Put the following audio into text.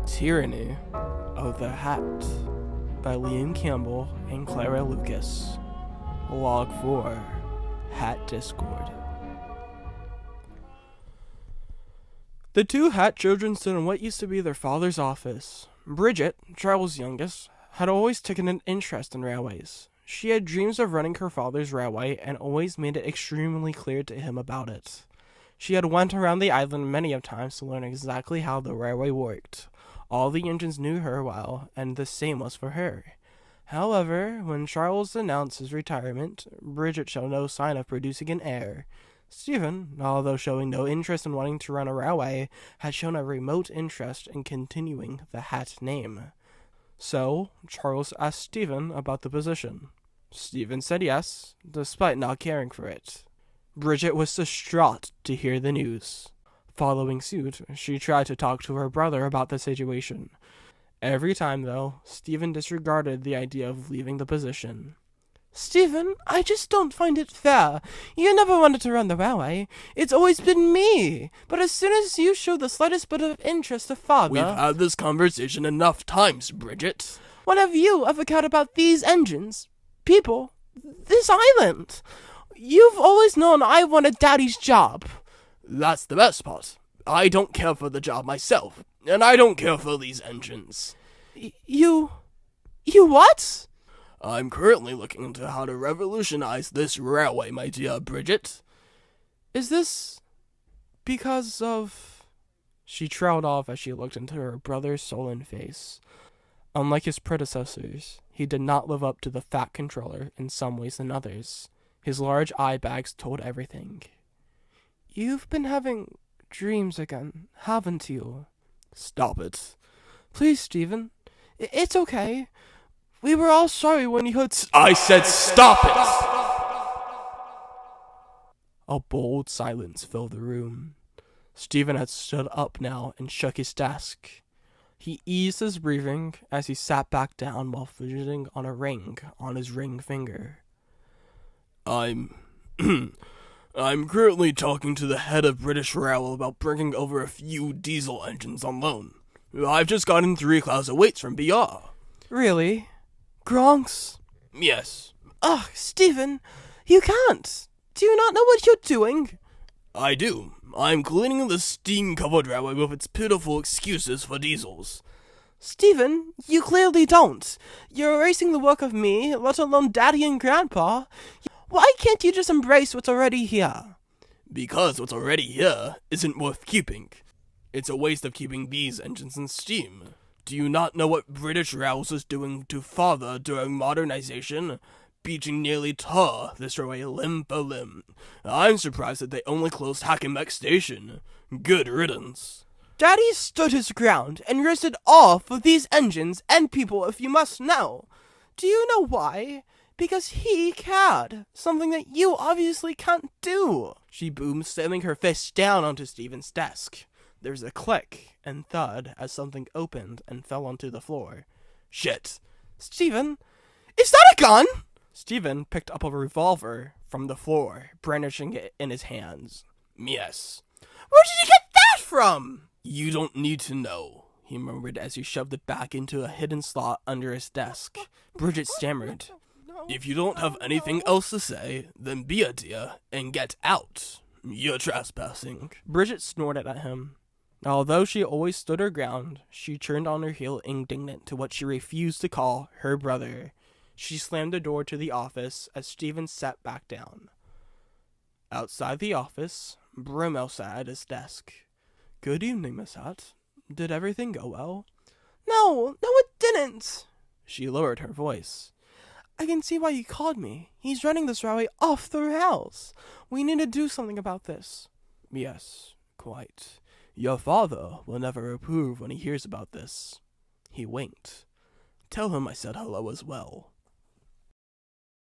Tyranny of the Hatt by Liam Campbell and Clara Lucas. Log 4, Hat Discord. The two Hatt children stood in what used to be their father's office. Bridget, Charles' youngest, had always taken an interest in railways. She had dreams of running her father's railway and always made it extremely clear to him about it. She had went around the island many of times to learn exactly how the railway worked. All the engines knew her well, and the same was for her. However, when Charles announced his retirement, Bridget showed no sign of producing an heir. Stephen, although showing no interest in wanting to run a railway, had shown a remote interest in continuing the Hatt name. So, Charles asked Stephen about the position. Stephen said yes, despite not caring for it. Bridget was distraught to hear the news. Following suit, she tried to talk to her brother about the situation. Every time, though, Stephen disregarded the idea of leaving the position. Stephen, I just don't find it fair. You never wanted to run the railway. It's always been me. But as soon as you show the slightest bit of interest to father... We've had this conversation enough times, Bridget. When have you ever cared about these engines? People? This island? You've always known I wanted Daddy's job. That's the best part. I don't care for the job myself, and I don't care for these engines. You what? I'm currently looking into how to revolutionize this railway, my dear Bridget. Is this because of... She trailed off as she looked into her brother's sullen face. Unlike his predecessors, he did not live up to the Fat Controller in some ways than others. His large eye bags told everything. You've been having dreams again, haven't you? Stop it. Please, Stephen. It's okay. We were all sorry when you heard... I said stop it! A bold silence filled the room. Stephen had stood up now and shook his desk. He eased his breathing as he sat back down while fidgeting on a ring on his ring finger. I'm currently talking to the head of British Rail about bringing over a few diesel engines on loan. I've just gotten 3 clouds of weights from BR. Really? Gronks? Yes. Ugh, Stephen, you can't. Do you not know what you're doing? I do. I'm cleaning the steam-covered railway with its pitiful excuses for diesels. Stephen, you clearly don't. You're erasing the work of me, let alone Daddy and Grandpa. Why can't you just embrace what's already here? Because what's already here isn't worth keeping. It's a waste of keeping these engines in steam. Do you not know what British Rails is doing to father during modernization? Beaching nearly tar this railway limb for limb. I'm surprised that they only closed Hackenbeck Station. Good riddance. Daddy stood his ground and risked it all for these engines and people, if you must know. Do you know why? Because he cared. Something that you obviously can't do. She boomed, slamming her fist down onto Stephen's desk. There was a click and thud as something opened and fell onto the floor. Shit. Stephen, is that a gun? Stephen picked up a revolver from the floor, brandishing it in his hands. Yes. Where did you get that from? You don't need to know, he murmured as he shoved it back into a hidden slot under his desk. Bridget stammered. If you don't have anything else to say, then be a dear and get out. You're trespassing. Bridget snorted at him. Although she always stood her ground, she turned on her heel indignant to what she refused to call her brother. She slammed the door to the office as Stephen sat back down. Outside the office, Brummel sat at his desk. Good evening, Miss Hatt. Did everything go well? No, it didn't. She lowered her voice. I can see why you called me. He's running this railway off the rails. We need to do something about this. Yes, quite. Your father will never approve when he hears about this. He winked. Tell him I said hello as well.